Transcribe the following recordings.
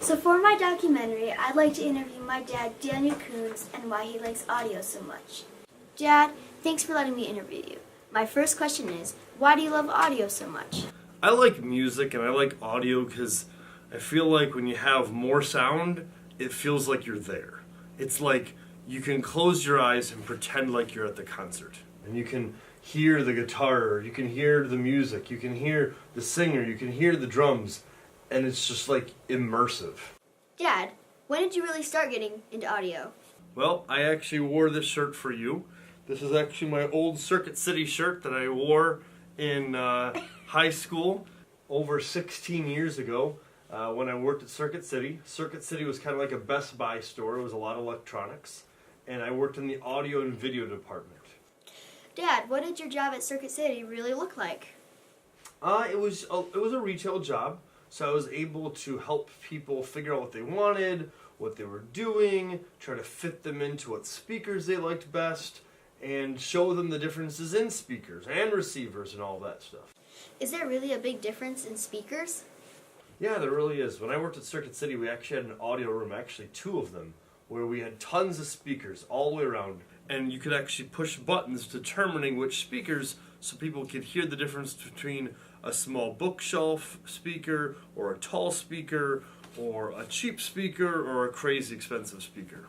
So for my documentary, I'd like to interview my dad, Daniel Coons, and why he likes audio so much. Dad, thanks for letting me interview you. My first question is, why do you love audio so much? I like music and I like audio because I feel like when you have more sound, it feels like you're there. It's like you can close your eyes and pretend like you're at the concert. And you can hear the guitar, you can hear the music, you can hear the singer, you can hear the drums, and it's just like immersive. Dad, when did you really start getting into audio? Well, I actually wore this shirt for you. This is actually my old Circuit City shirt that I wore in high school over 16 years ago when I worked at Circuit City. Circuit City was kind of like a Best Buy store. It was a lot of electronics. And I worked in the audio and video department. Dad, what did your job at Circuit City really look like? It was a retail job, so I was able to help people figure out what they wanted, what they were doing, try to fit them into what speakers they liked best, and show them the differences in speakers and receivers and all that stuff. Is there really a big difference in speakers? Yeah, there really is. When I worked at Circuit City, we actually had an audio room, actually two of them, where we had tons of speakers all the way around. And you could actually push buttons determining which speakers so people could hear the difference between a small bookshelf speaker or a tall speaker or a cheap speaker or a crazy expensive speaker.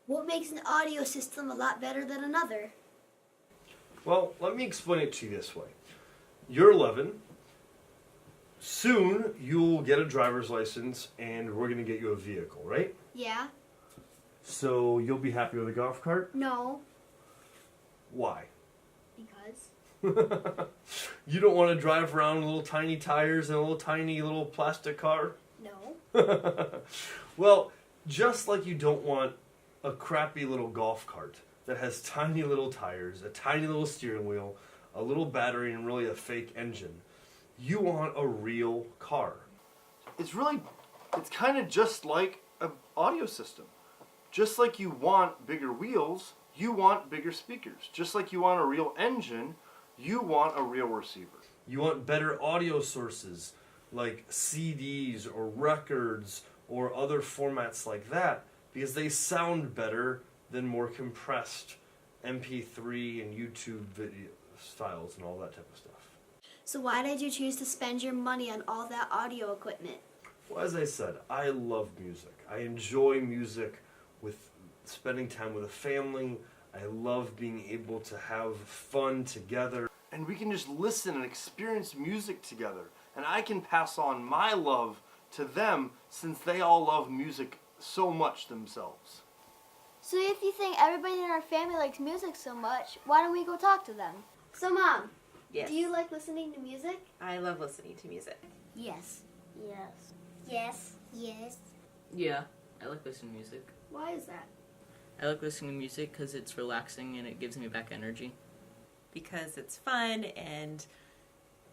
What makes an audio system a lot better than another? Well, let me explain it to you this way. You're 11. Soon you'll get a driver's license and we're going to get you a vehicle, right? Yeah. So you'll be happy with a golf cart? No. Why? Because? You don't want to drive around with little tiny tires and a little tiny little plastic car? No. Well, just like you don't want a crappy little golf cart that has tiny little tires, a tiny little steering wheel, a little battery, and really a fake engine. You want a real car. It's kind of just like an audio system. Just like you want bigger wheels, you want bigger speakers. Just like you want a real engine, you want a real receiver. You want better audio sources like CDs or records or other formats like that because they sound better than more compressed MP3 and YouTube video styles and all that type of stuff. So why did you choose to spend your money on all that audio equipment? Well, as I said, I love music. I enjoy music with spending time with a family. I love being able to have fun together. And we can just listen and experience music together. And I can pass on my love to them since they all love music so much themselves. So if you think everybody in our family likes music so much, why don't we go talk to them? So Mom, Yes. do you like listening to music? I love listening to music. Yes. Yes. Yes. Yes. Yeah, I like listening to music. Why is that? I like listening to music because it's relaxing and it gives me back energy. Because it's fun and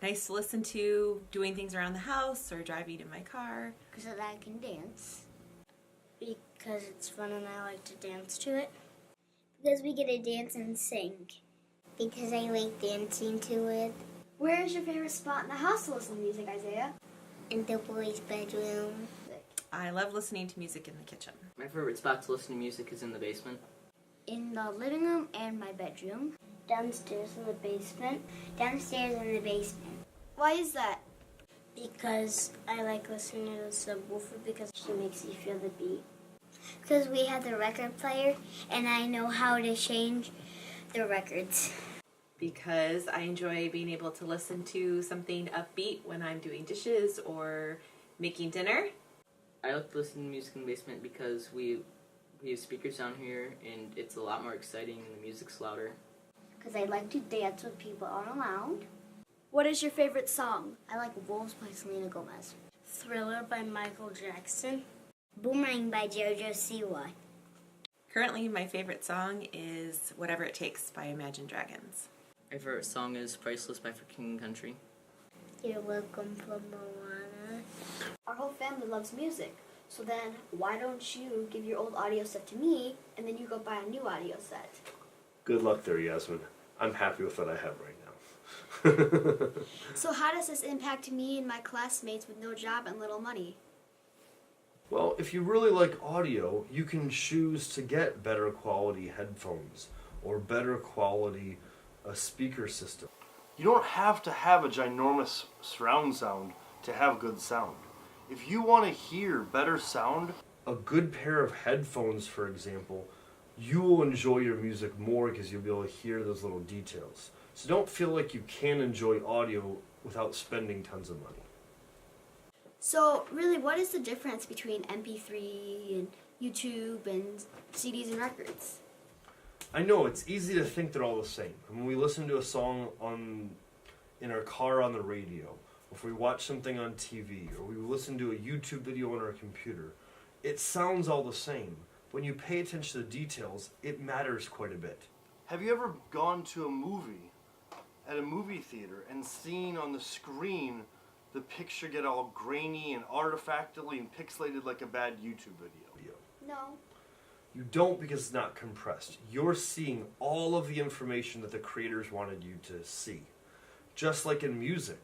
nice to listen to doing things around the house or driving in my car. Because I can dance. Because it's fun and I like to dance to it. Because we get to dance and sing. Because I like dancing to it. Where is your favorite spot in the house to listen to music, Isaiah? In the boys' bedroom. I love listening to music in the kitchen. My favorite spot to listen to music is in the basement. In the living room and my bedroom. Downstairs in the basement. Downstairs in the basement. Why is that? Because I like listening to the subwoofer because she makes you feel the beat. Because we have the record player and I know how to change the records. Because I enjoy being able to listen to something upbeat when I'm doing dishes or making dinner. I like to listen to music in the basement because we have speakers down here and it's a lot more exciting and the music's louder. Because I like to dance with people all around. What is your favorite song? I like Wolves by Selena Gomez. Thriller by Michael Jackson. Boomerang by JoJo Siwa. Currently, my favorite song is Whatever It Takes by Imagine Dragons. My favorite song is Priceless by For King and Country. You're welcome from Moana. Our whole family loves music. So then, why don't you give your old audio set to me, and then you go buy a new audio set? Good luck there, Yasmine. I'm happy with what I have right now. So how does this impact me and my classmates with no job and little money? Well, if you really like audio, you can choose to get better quality headphones or better quality speaker system. You don't have to have a ginormous surround sound to have good sound. If you want to hear better sound, a good pair of headphones, for example, you will enjoy your music more because you'll be able to hear those little details. So don't feel like you can enjoy audio without spending tons of money. So really, what is the difference between MP3 and YouTube and CDs and records? I know it's easy to think they're all the same. When we listen to a song in our car on the radio, or if we watch something on TV, or we listen to a YouTube video on our computer, it sounds all the same. When you pay attention to the details, it matters quite a bit. Have you ever gone to a movie at a movie theater and seen on the screen the picture get all grainy and artifactily and pixelated like a bad YouTube video? No. You don't, because it's not compressed. You're seeing all of the information that the creators wanted you to see. Just like in music.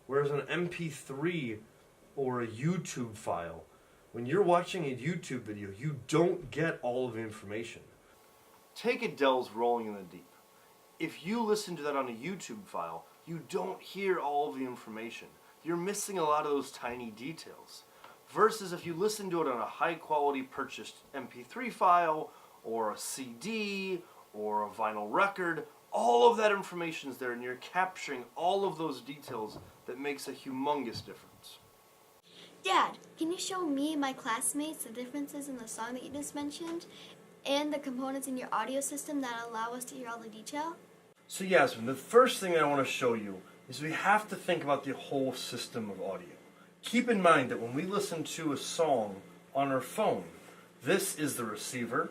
Whereas an MP3 or a YouTube file, when you're watching a YouTube video, you don't get all of the information. Take Adele's Rolling in the Deep. If you listen to that on a YouTube file, you don't hear all of the information. You're missing a lot of those tiny details. Versus if you listen to it on a high quality purchased MP3 file or a CD or a vinyl record, all of that information is there and you're capturing all of those details that makes a humongous difference. Dad, can you show me and my classmates the differences in the song that you just mentioned and the components in your audio system that allow us to hear all the detail? So Yasmine, the first thing I want to show you is we have to think about the whole system of audio. Keep in mind that when we listen to a song on our phone, this is the receiver,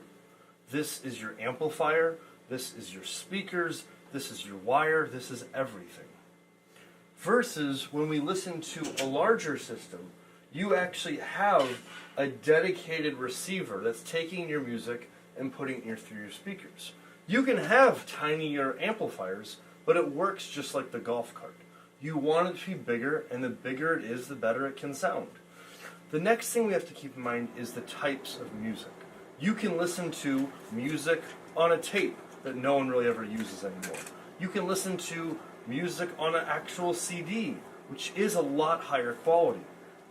this is your amplifier, this is your speakers, this is your wire, this is everything. Versus when we listen to a larger system, you actually have a dedicated receiver that's taking your music and putting it through your speakers. You can have tinier amplifiers, but it works just like the golf cart. You want it to be bigger, and the bigger it is, the better it can sound. The next thing we have to keep in mind is the types of music. You can listen to music on a tape that no one really ever uses anymore. You can listen to music on an actual CD, which is a lot higher quality.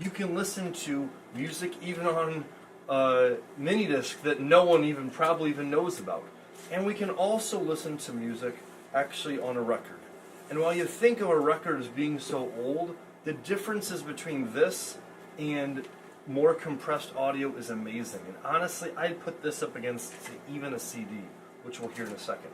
You can listen to music even on a mini disc that no one probably even knows about. And we can also listen to music actually on a record. And while you think of a record as being so old, the differences between this and more compressed audio is amazing. And honestly, I'd put this up against even a CD, which we'll hear in a second.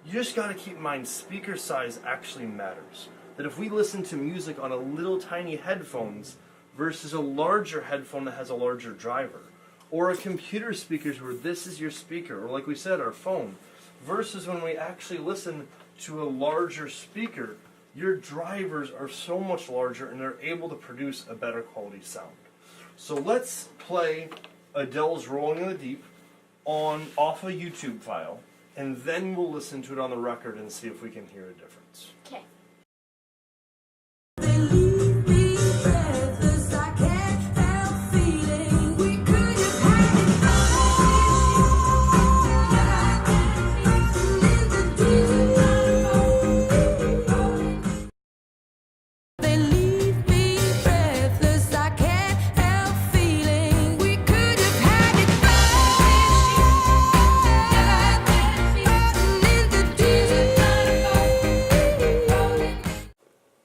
You just got to keep in mind speaker size actually matters. That if we listen to music on a little tiny headphones versus a larger headphone that has a larger driver, or a computer speakers where this is your speaker, or like we said, our phone, versus when we actually listen to a larger speaker, your drivers are so much larger and they're able to produce a better quality sound. So let's play Adele's Rolling in the Deep off a YouTube file, and then we'll listen to it on the record and see if we can hear a difference. Okay.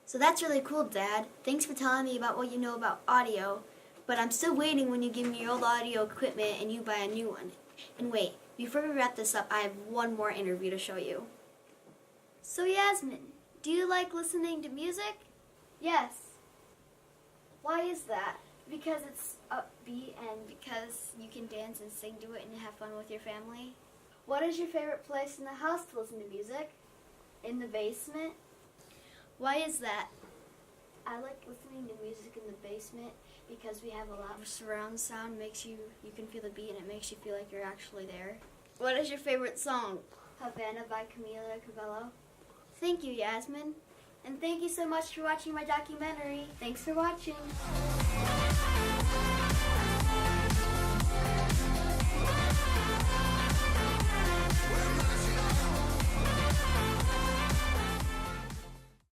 So that's really cool, Dad. Thanks for telling me about what you know about audio, but I'm still waiting when you give me your old audio equipment and you buy a new one. And wait, before we wrap this up, I have one more interview to show you. So Yasmine, do you like listening to music? Yes. Why is that? Because it's upbeat and because you can dance and sing to it and have fun with your family? What is your favorite place in the house to listen to music? In the basement? Why is that? I like listening to music in the basement because we have a lot of surround sound. You can feel the beat and it makes you feel like you're actually there. What is your favorite song? Havana by Camila Cabello. Thank you, Yasmine. And thank you so much for watching my documentary. Thanks for watching.